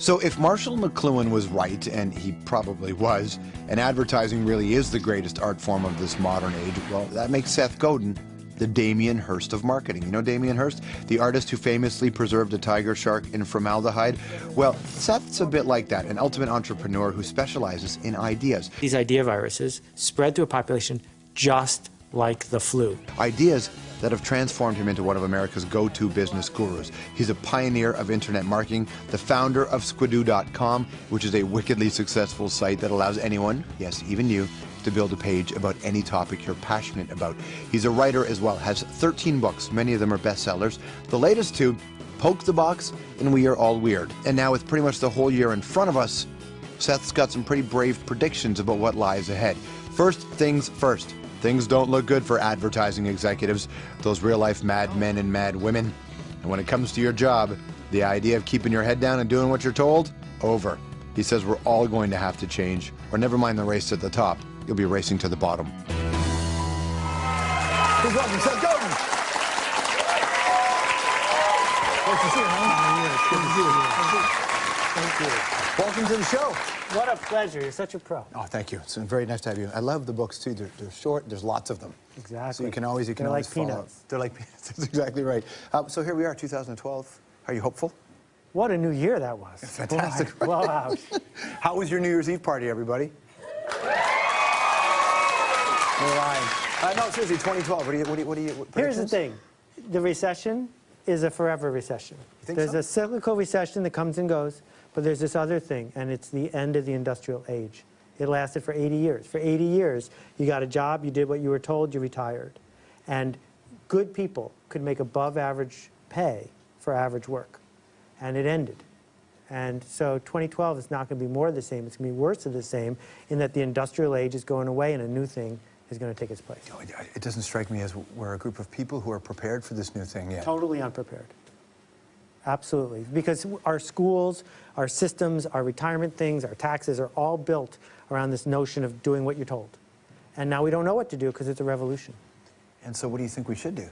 So if Marshall McLuhan was right, and he probably was, and advertising really is the greatest art form of this modern age, well, that makes Seth Godin the Damien Hirst of marketing. You know Damien Hirst? The artist who famously preserved a tiger shark in formaldehyde? Well, Seth's a bit like that, an ultimate entrepreneur who specializes in ideas. These idea viruses spread through a population just like the flu. Ideas that have transformed him into one of America's go-to business gurus. He's a pioneer of internet marketing, the founder of Squidoo.com, which is a wickedly successful site that allows anyone, yes, even you, to build a page about any topic you're passionate about. He's a writer as well, has 13 books, many of them are bestsellers. The latest two, Poke the Box and We Are All Weird. And now with pretty much the whole year in front of us, Seth's got some pretty brave predictions about what lies ahead. First things first. Things don't look good for advertising executives, those real-life mad men and mad women. And when it comes to your job, the idea of keeping your head down and doing what you're told, over. He says we're all going to have to change, or never mind the race to the top. You'll be racing to the bottom. Please welcome Seth Godin. Nice to see you, man. Good to see you. Thank you. Welcome to the show. What a pleasure. You're such a pro. Oh, thank you. It's very nice to have you. I love the books, too. They're short. There's lots of them. Exactly. So you can always They're always like follow. peanuts. They're like peanuts. That's exactly right. So here we are, 2012. Are you hopeful? What a new year that was. Fantastic. Boy, wow. How was your New Year's Eve party, everybody? You're lying. No, seriously, 2012. What do you Here's the thing. The recession is a forever recession. You think There's so? a cyclical recession that comes and goes, but there's this other thing, and it's the end of the industrial age. It lasted for 80 years. For 80 years, you got a job, you did what you were told, you retired. And good people could make above average pay for average work. And it ended. And so 2012 is not going to be more of the same. It's going to be worse of the same in that the industrial age is going away and a new thing is going to take its place. It doesn't strike me as we're a group of people who are prepared for this new thing yet. Totally unprepared. Absolutely. Because our schools, our systems, our retirement things, our taxes are all built around this notion of doing what you're told. And now we don't know what to do because it's a revolution. And so what do you think we should do?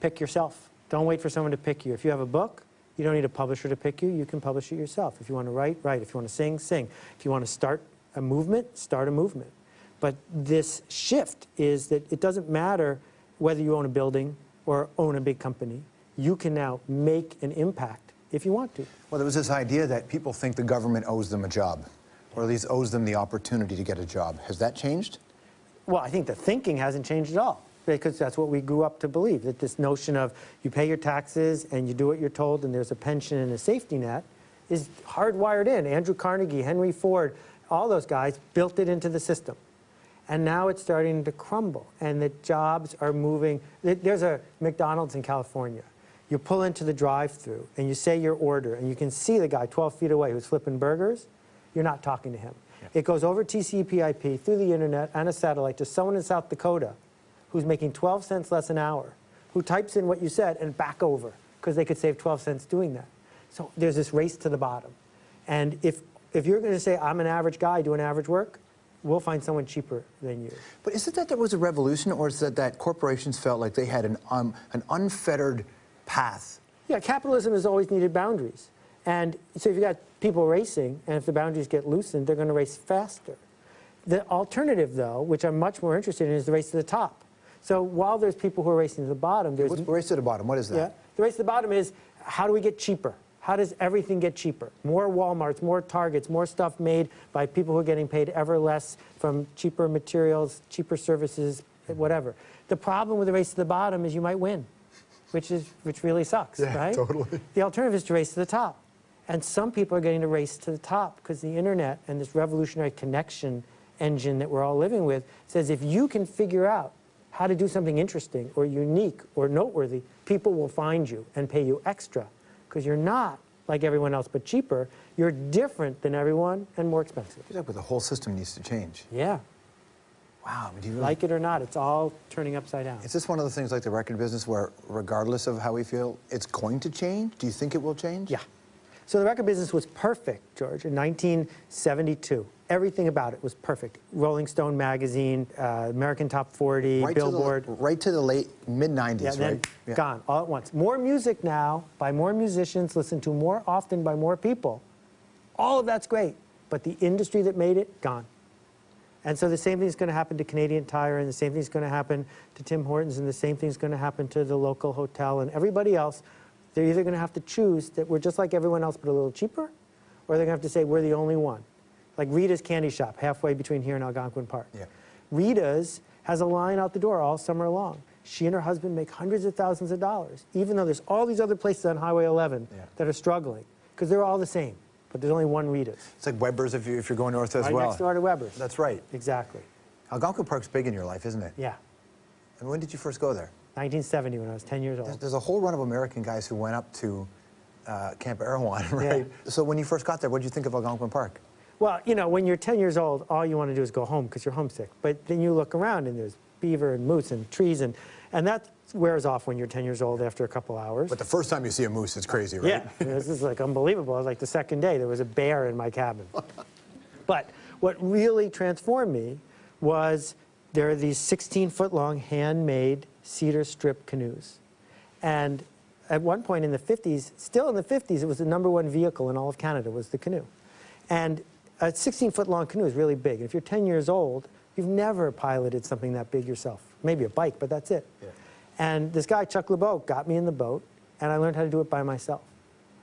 Pick yourself. Don't wait for someone to pick you. If you have a book, you don't need a publisher to pick you. You can publish it yourself. If you want to write, write. If you want to sing, sing. If you want to start a movement, start a movement. But this shift is that it doesn't matter whether you own a building or own a big company. You can now make an impact if you want to. Well, there was this idea that people think the government owes them a job, or at least owes them the opportunity to get a job. Has that changed? Well, I think the thinking hasn't changed at all, because that's what we grew up to believe, that this notion of you pay your taxes and you do what you're told and there's a pension and a safety net is hardwired in. Andrew Carnegie, Henry Ford, all those guys built it into the system. And now it's starting to crumble, and the jobs are moving. There's a McDonald's in California. You pull into the drive-thru and you say your order, and you can see the guy 12 feet away who's flipping burgers. You're not talking to him. Yeah. It goes over TCP/IP through the internet and a satellite to someone in South Dakota who's making 12 cents less an hour, who types in what you said and back over, because they could save 12 cents doing that. So there's this race to the bottom. And if you're going to say, I'm an average guy doing average work, we'll find someone cheaper than you. But is it that there was a revolution, or is it that corporations felt like they had an unfettered path? Yeah, capitalism has always needed boundaries. And so if you've got people racing, and if the boundaries get loosened, they're going to race faster. The alternative, though, which I'm much more interested in, is the race to the top. So while there's people who are racing to the bottom, there's... What's race to the bottom? What is that? Yeah, the race to the bottom is, how do we get cheaper? How does everything get cheaper? More Walmarts, more Targets, more stuff made by people who are getting paid ever less from cheaper materials, cheaper services, whatever. The problem with the race to the bottom is you might win, which really sucks, yeah, right? Totally. The alternative is to race to the top. And some people are getting to race to the top because the internet and this revolutionary connection engine that we're all living with says if you can figure out how to do something interesting or unique or noteworthy, people will find you and pay you extra. Because you're not like everyone else, but cheaper. You're different than everyone and more expensive. But the whole system needs to change. Yeah. Wow. Do you really... Like it or not, it's all turning upside down. Is this one of the things like the record business where, regardless of how we feel, it's going to change? Do you think it will change? Yeah. So the record business was perfect, George, in 1972. Everything about it was perfect. Rolling Stone magazine, American Top 40, right Billboard. Right to the late mid-90s, yeah, then right? Yeah. Gone, all at once. More music now, by more musicians, listened to more often by more people, All of that's great, but the industry that made it, gone. And so the same thing is going to happen to Canadian Tire, and the same thing is going to happen to Tim Hortons, and the same thing is going to happen to the local hotel and everybody else. They're either going to have to choose that we're just like everyone else but a little cheaper, or they're going to have to say we're the only one. Like Rita's Candy Shop, halfway between here and Algonquin Park. Yeah. Rita's has a line out the door all summer long. She and her husband make hundreds of thousands of dollars, even though there's all these other places on Highway 11 that are struggling, because they're all the same. But there's only one Rita's. It's like Weber's if you're going north as well. Right next door to Weber's. That's right. Exactly. Algonquin Park's big in your life, isn't it? Yeah. And when did you first go there? 1970, when I was 10 years old. There's a whole run of American guys who went up to Camp Erewhon, right? Yeah. So when you first got there, what did you think of Algonquin Park? Well, you know, when you're 10 years old, all you want to do is go home because you're homesick. But then you look around and there's beaver and moose and trees, and that wears off when you're 10 years old after a couple hours. But the first time you see a moose, it's crazy, right? Yeah, this is like unbelievable. It was like the second day, there was a bear in my cabin. But what really transformed me was there are these 16-foot-long handmade cedar strip canoes. And at one point in the 50s, still in the 50s, it was the #1 vehicle in all of Canada was the canoe. And a 16-foot-long canoe is really big. And if you're 10 years old, you've never piloted something that big yourself. Maybe a bike, but that's it. Yeah. And this guy, Chuck LeBeau, got me in the boat, and I learned how to do it by myself.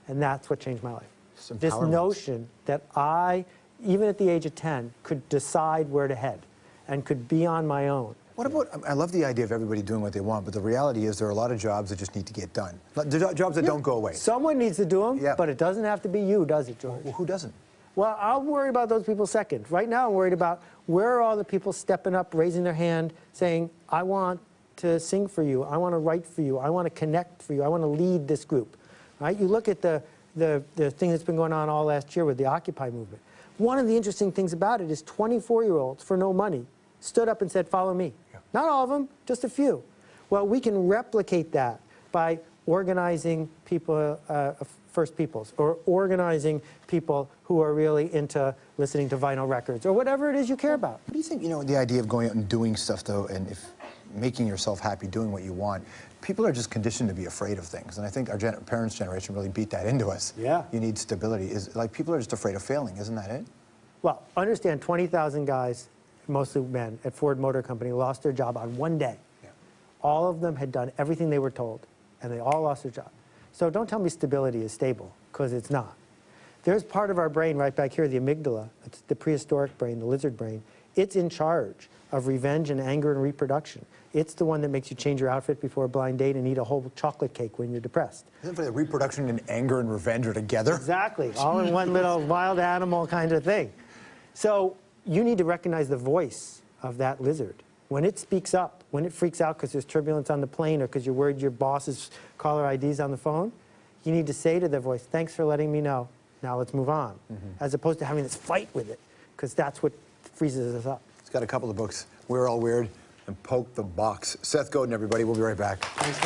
And that's what changed my life. This notion that I, even at the age of 10, could decide where to head and could be on my own. What about, I love the idea of everybody doing what they want, but the reality is there are a lot of jobs that just need to get done. Jobs that don't go away. Someone needs to do them, but it doesn't have to be you, does it, George? Well, who doesn't? Well, I'm worried about those people second. Right now, I'm worried about where are all the people stepping up, raising their hand, saying, I want to sing for you, I want to write for you, I want to connect for you, I want to lead this group. Right? You look at the thing that's been going on all last year with the Occupy movement. One of the interesting things about it is 24-year-olds, for no money, stood up and said, follow me. Yeah. Not all of them, just a few. Well, we can replicate that by organizing people, First Peoples, or organizing people who are really into listening to vinyl records, or whatever it is you care about. What do you think, you know, the idea of going out and doing stuff, though, and if making yourself happy, doing what you want, people are just conditioned to be afraid of things, and I think our parents' generation really beat that into us. Yeah. You need stability. Like, people are just afraid of failing, isn't that it? Well, understand 20,000 guys, mostly men, at Ford Motor Company lost their job on one day. Yeah. All of them had done everything they were told, and they all lost their job. So don't tell me stability is stable, because it's not. There's part of our brain right back here, the amygdala, it's the prehistoric brain, the lizard brain. It's in charge of revenge and anger and reproduction. It's the one that makes you change your outfit before a blind date and eat a whole chocolate cake when you're depressed. Isn't it funny that reproduction and anger and revenge are together? Exactly, all in one little wild animal kind of thing. So you need to recognize the voice of that lizard. When it speaks up, when it freaks out because there's turbulence on the plane or because you're worried your boss's caller ID's on the phone, you need to say to the voice, thanks for letting me know, now let's move on, as opposed to having this fight with it, because that's what freezes us up. It's got a couple of books, We're All Weird and Poke the Box. Seth Godin, everybody. We'll be right back. Thanks.